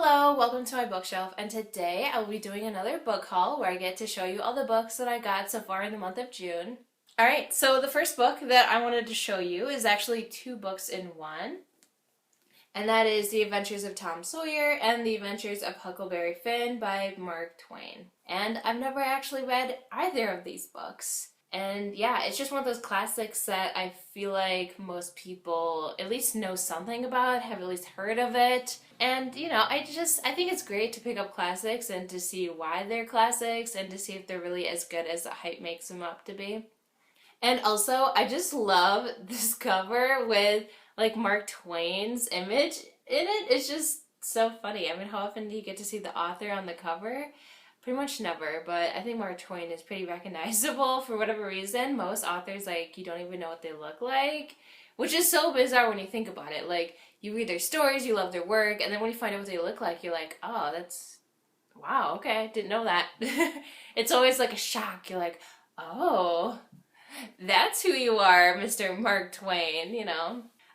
Hello, welcome to my bookshelf, and today I will be doing another book haul where I get to show you all the books that I got so far in the month of June. Alright, so the first book that I wanted to show you is actually two books in one, and that is The Adventures of Tom Sawyer and The Adventures of Huckleberry Finn by Mark Twain. And I've never actually read either of these books. And yeah, it's just one of those classics that I feel like most people at least know something about, have at least heard of it. And I think it's great to pick up classics and to see why they're classics and to see if they're really as good as the hype makes them up to be. And also, I just love this cover with like Mark Twain's image in it. It's just so funny. I mean, how often do you get to see the author on the cover? Pretty much never, but I think Mark Twain is pretty recognizable for whatever reason. Most authors, like, you don't even know what they look like, which is so bizarre when you think about it. Like, you read their stories, you love their work, and then when you find out what they look like, you're like, oh, wow, okay, didn't know that. It's always like a shock. You're like, oh, that's who you are, Mr. Mark Twain.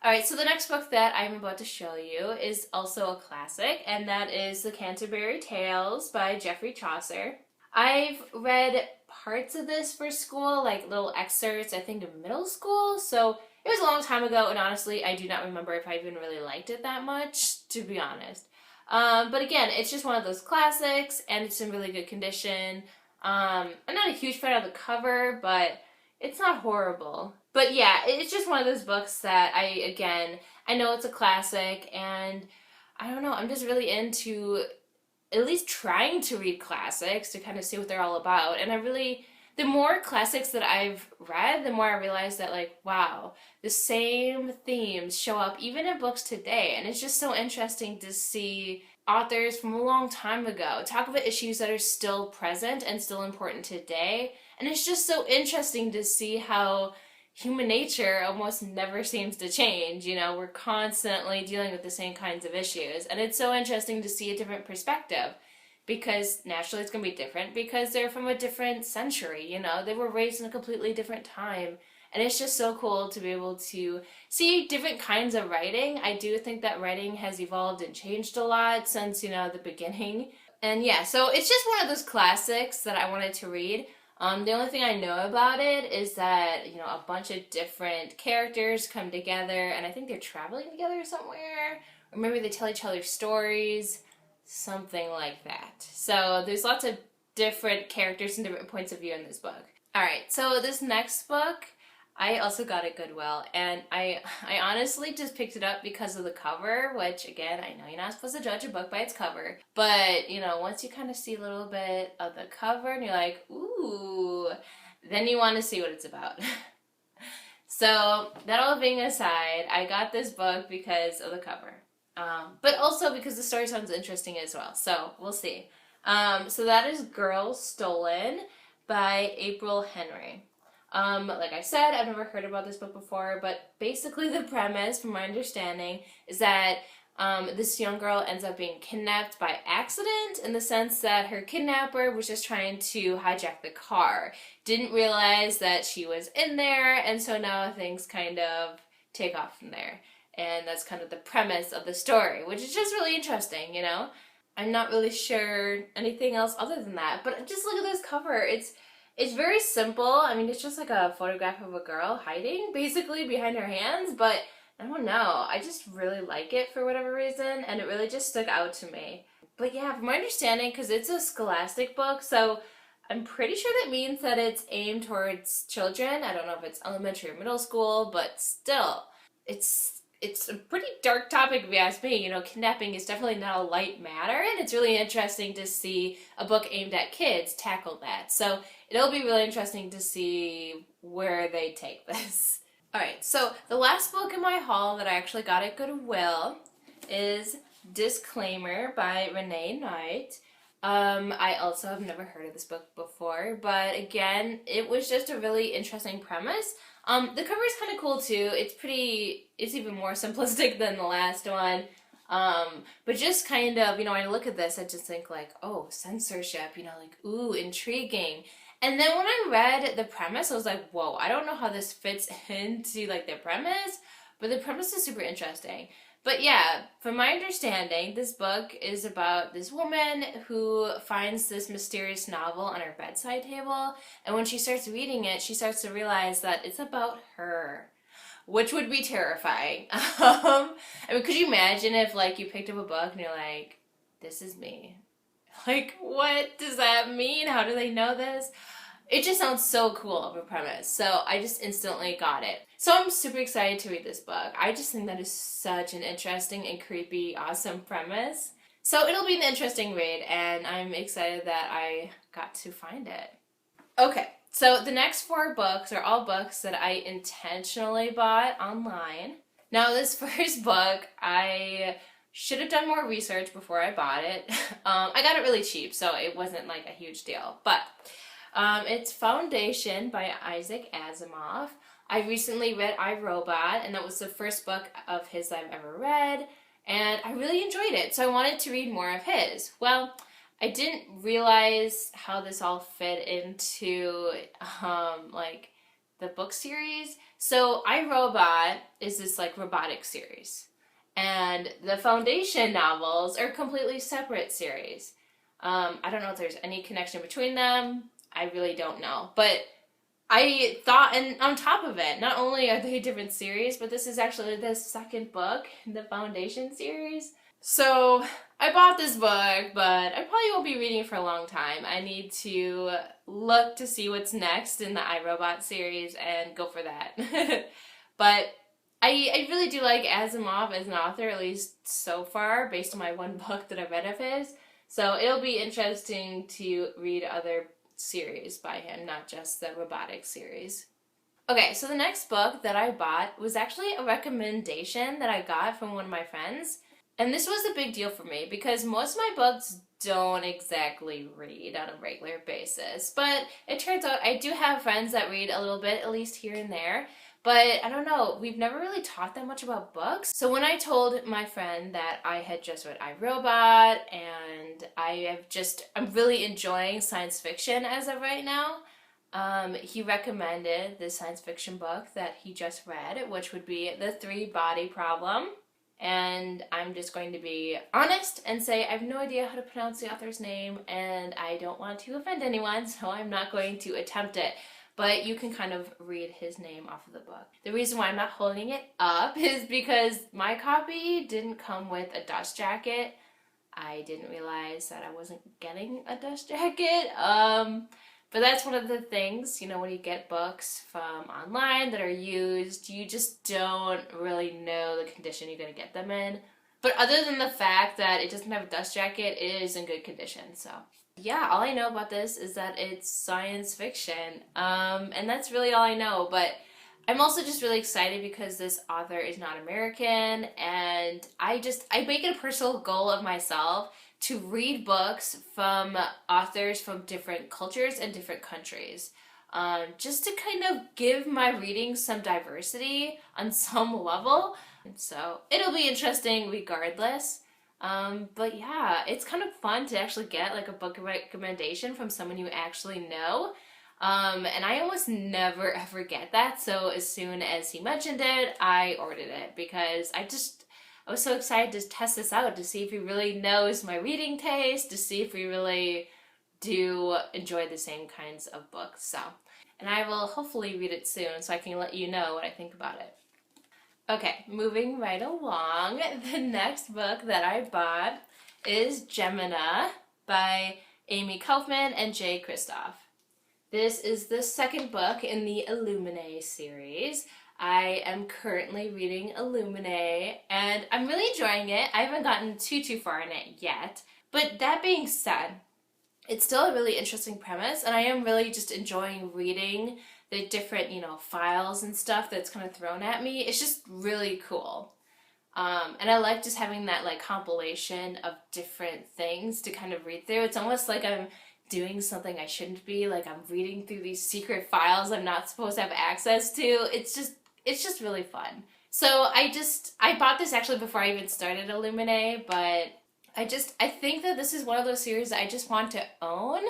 Alright, so the next book that I'm about to show you is also a classic, and that is The Canterbury Tales by Geoffrey Chaucer. I've read parts of this for school, like little excerpts, I think in middle school, so it was a long time ago, and honestly, I do not remember if I even really liked it that much, to be honest. But again, it's just one of those classics, and it's in really good condition. I'm not a huge fan of the cover, but it's not horrible. But yeah, it's just one of those books that I know it's a classic, and I don't know, I'm just really into at least trying to read classics to kind of see what they're all about. And the more classics that I've read, the more I realize that, like, wow, the same themes show up even in books today. And it's just so interesting to see authors from a long time ago talk about issues that are still present and still important today. And it's just so interesting to see how human nature almost never seems to change. We're constantly dealing with the same kinds of issues. And it's so interesting to see a different perspective, because naturally it's going to be different because they're from a different century. They were raised in a completely different time. And it's just so cool to be able to see different kinds of writing. I do think that writing has evolved and changed a lot since, the beginning. And yeah, so it's just one of those classics that I wanted to read. The only thing I know about it is that, a bunch of different characters come together, and I think they're traveling together somewhere, or maybe they tell each other stories, something like that. So there's lots of different characters and different points of view in this book. Alright, so this next book, I also got at Goodwill, and I honestly just picked it up because of the cover, which, again, I know you're not supposed to judge a book by its cover, but, once you kind of see a little bit of the cover, and you're like, ooh, then you want to see what it's about. So, that all being aside, I got this book because of the cover, but also because the story sounds interesting as well, so we'll see. So that is Girls Stolen by April Henry. Like I said, I've never heard about this book before, but basically the premise, from my understanding, is that this young girl ends up being kidnapped by accident, in the sense that her kidnapper was just trying to hijack the car. Didn't realize that she was in there, and so now things kind of take off from there. And that's kind of the premise of the story, which is just really interesting, I'm not really sure anything else other than that, but just look at this cover. It's very simple. I mean, it's just like a photograph of a girl hiding, basically, behind her hands, but I don't know. I just really like it for whatever reason, and it really just stuck out to me. But yeah, from my understanding, because it's a scholastic book, so I'm pretty sure that means that it's aimed towards children. I don't know if it's elementary or middle school, but still, it's a pretty dark topic if you ask me. Kidnapping is definitely not a light matter, and it's really interesting to see a book aimed at kids tackle that. So it'll be really interesting to see where they take this. Alright, so the last book in my haul that I actually got at Goodwill is Disclaimer by Renee Knight. I also have never heard of this book before, but again, it was just a really interesting premise. The cover is kind of cool too. It's even more simplistic than the last one. But just kind of, when I look at this, I just think like, oh, censorship, like, ooh, intriguing. And then when I read the premise, I was like, whoa, I don't know how this fits into like the premise, but the premise is super interesting. But yeah, from my understanding, this book is about this woman who finds this mysterious novel on her bedside table, and when she starts reading it, she starts to realize that it's about her, which would be terrifying. I mean, could you imagine if like you picked up a book and you're like, "This is me." Like, what does that mean? How do they know this? It just sounds so cool of a premise. So I just instantly got it. So I'm super excited to read this book. I just think that is such an interesting and creepy, awesome premise. So it'll be an interesting read, and I'm excited that I got to find it. Okay, so the next 4 books are all books that I intentionally bought online. Now, this first book, I should have done more research before I bought it. I got it really cheap, so it wasn't like a huge deal. But it's Foundation by Isaac Asimov. I recently read I, Robot, and that was the first book of his I've ever read, and I really enjoyed it, so I wanted to read more of his. Well, I didn't realize how this all fit into like the book series. So I, Robot is this like robotic series, and the Foundation novels are a completely separate series. I don't know if there's any connection between them. I really don't know. But I thought, and on top of it, not only are they different series, but this is actually the second book in the Foundation series. So I bought this book, but I probably won't be reading it for a long time. I need to look to see what's next in the iRobot series and go for that. But I really do like Asimov as an author, at least so far, based on my one book that I read of his. So it'll be interesting to read other series by him, not just the robotic series. Okay, so the next book that I bought was actually a recommendation that I got from one of my friends. And this was a big deal for me because most of my books don't exactly read on a regular basis. But it turns out I do have friends that read a little bit, at least here and there. But I don't know, we've never really talked that much about books. So when I told my friend that I had just read I, Robot, and I'm really enjoying science fiction as of right now, he recommended this science fiction book that he just read, which would be The Three-Body Problem. And I'm just going to be honest and say I have no idea how to pronounce the author's name, and I don't want to offend anyone, so I'm not going to attempt it. But you can kind of read his name off of the book. The reason why I'm not holding it up is because my copy didn't come with a dust jacket. I didn't realize that I wasn't getting a dust jacket. But that's one of the things, when you get books from online that are used, you just don't really know the condition you're going to get them in. But other than the fact that it doesn't have a dust jacket, it is in good condition, so. Yeah, all I know about this is that it's science fiction, and that's really all I know, but I'm also just really excited because this author is not American, and I make it a personal goal of myself to read books from authors from different cultures and different countries, just to kind of give my reading some diversity on some level, so it'll be interesting regardless. But yeah, it's kind of fun to actually get like a book recommendation from someone you actually know. And I almost never ever get that. So as soon as he mentioned it, I ordered it because I was so excited to test this out to see if he really knows my reading taste, to see if we really do enjoy the same kinds of books. So, and I will hopefully read it soon so I can let you know what I think about it. Okay, moving right along, the next book that I bought is Gemina by Amy Kaufman and Jay Kristoff. This is the second book in the Illuminae series. I am currently reading Illuminae, and I'm really enjoying it. I haven't gotten too far in it yet, but that being said, it's still a really interesting premise, and I am really just enjoying reading the different, files and stuff that's kind of thrown at me. It's just really cool. And I like just having that like compilation of different things to kind of read through. It's almost like I'm doing something I shouldn't be, like I'm reading through these secret files I'm not supposed to have access to. It's just really fun. So I bought this actually before I even started Illuminae, but I think that this is one of those series that I just want to own.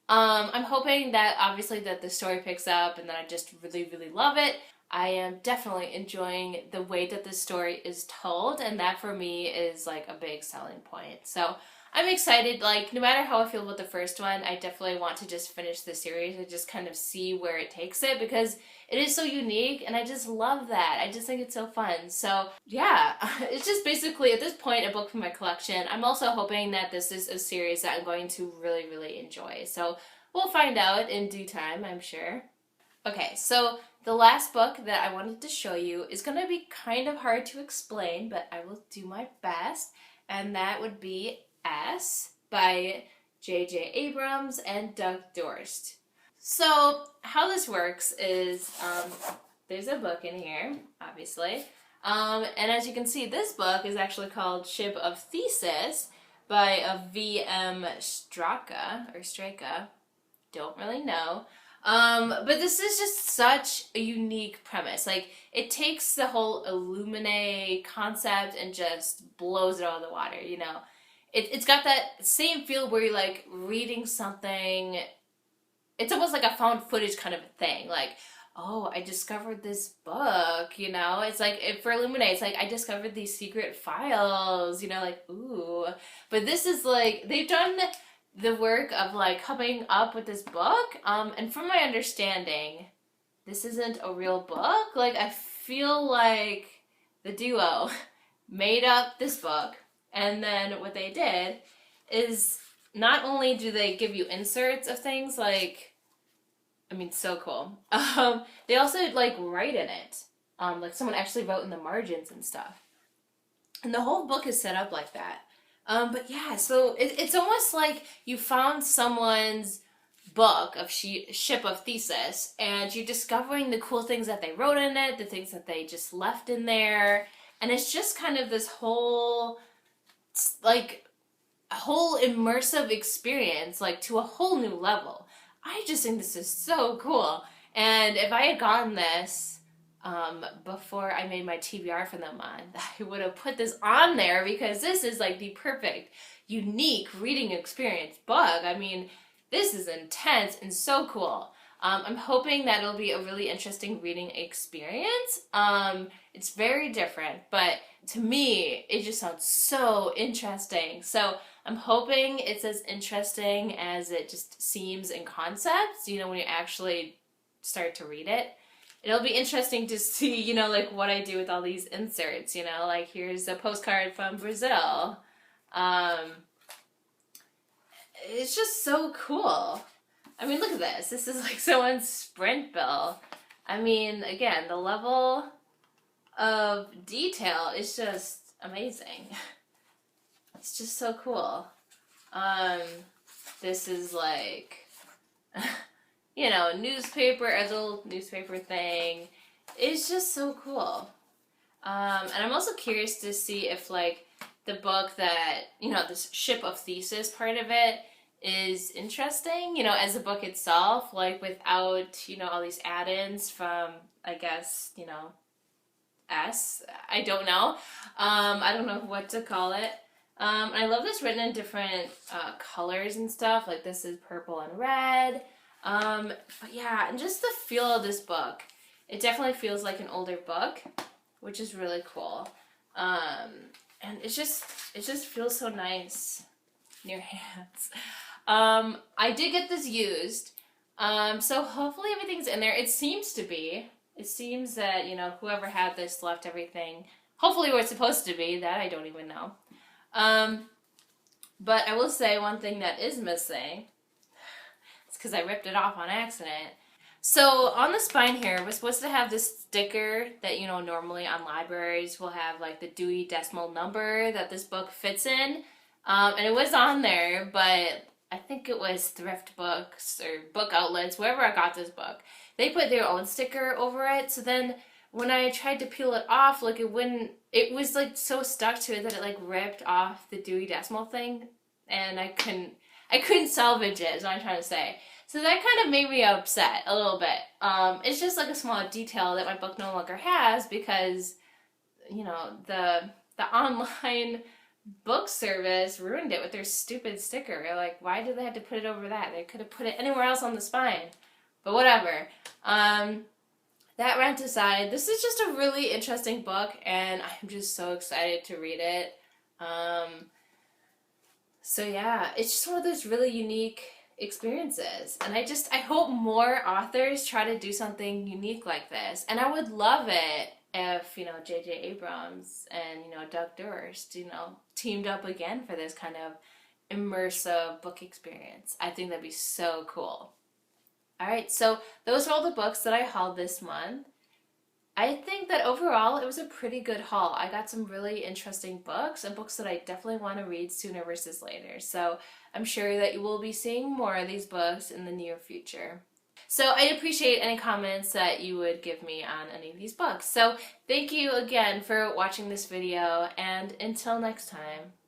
I'm hoping that obviously that the story picks up and that I just really, really love it. I am definitely enjoying the way that the story is told, and that for me is like a big selling point. So I'm excited. Like, no matter how I feel about the first one, I definitely want to just finish the series and just kind of see where it takes it, because it is so unique and I just love that. I just think it's so fun. So yeah, it's just basically at this point a book from my collection. I'm also hoping that this is a series that I'm going to really, really enjoy. So we'll find out in due time, I'm sure. Okay, so the last book that I wanted to show you is going to be kind of hard to explain, but I will do my best, and that would be S by J.J. Abrams and Doug Dorst. So how this works is there's a book in here, obviously, and as you can see, this book is actually called Ship of Thesis by a V.M. Straka, don't really know. But this is just such a unique premise. Like, it takes the whole Illuminae concept and just blows it out of the water, you know? It's got that same feel where you're, like, reading something. It's almost like a found footage kind of a thing. Like, oh, I discovered this book, you know? It's like, for Illuminae, it's like, I discovered these secret files, you know? Like, ooh. But this is, like, they've done the work of like coming up with this book, and from my understanding, this isn't a real book. Like, I feel like the duo made up this book, and then what they did is not only do they give you inserts of things, like, I mean, so cool. They also like write in it, like someone actually wrote in the margins and stuff, and the whole book is set up like that. But yeah, so it's almost like you found someone's book of Ship of Thesis, and you're discovering the cool things that they wrote in it, the things that they just left in there, and it's just kind of this whole, like, a whole immersive experience, like, to a whole new level. I just think this is so cool, and if I had gotten this before I made my TBR for the month, I would have put this on there, because this is like the perfect, unique reading experience book. I mean, this is intense and so cool. I'm hoping that it'll be a really interesting reading experience. It's very different, but to me, it just sounds so interesting. So I'm hoping it's as interesting as it just seems in concept, you know, when you actually start to read it. It'll be interesting to see, you know, like what I do with all these inserts, you know, like here's a postcard from Brazil. It's just so cool. I mean, look at this. This is like someone's sprint bill. I mean, again, the level of detail is just amazing. It's just so cool. This is like... you know, a little newspaper thing. It's just so cool. And I'm also curious to see if, like, the book that, you know, this Ship of Thesis part of it is interesting, you know, as a book itself, like, without, you know, all these add-ins from, I guess, you know, I don't know. I don't know what to call it. I love this written in different colors and stuff. Like, this is purple and red. But yeah, and just the feel of this book, it definitely feels like an older book, which is really cool. And it just feels so nice in your hands. I did get this used, so hopefully everything's in there. It seems to be. It seems that, you know, whoever had this left everything, hopefully where it's supposed to be. That I don't even know. But I will say one thing that is missing, because I ripped it off on accident. So on the spine here, we're supposed to have this sticker that, you know, normally on libraries will have like the Dewey Decimal Number that this book fits in. And it was on there, but I think it was thrift books or book outlets, wherever I got this book. They put their own sticker over it. So then when I tried to peel it off, like it was like so stuck to it that it like ripped off the Dewey Decimal thing. And I couldn't salvage it, is what I'm trying to say. So that kind of made me upset a little bit. It's just like a small detail that my book no longer has because, you know, the online book service ruined it with their stupid sticker. Like, why did they have to put it over that? They could have put it anywhere else on the spine. But whatever. That that rant aside, this is just a really interesting book, and I'm just so excited to read it. Um, so yeah, it's just one of those really unique experiences, and I hope more authors try to do something unique like this. And I would love it if, J.J. Abrams and, Doug Durst, teamed up again for this kind of immersive book experience. I think that'd be so cool. All right, so those are all the books that I hauled this month. I think that overall it was a pretty good haul. I got some really interesting books and books that I definitely want to read sooner versus later. So I'm sure that you will be seeing more of these books in the near future. So I'd appreciate any comments that you would give me on any of these books. So thank you again for watching this video, and until next time.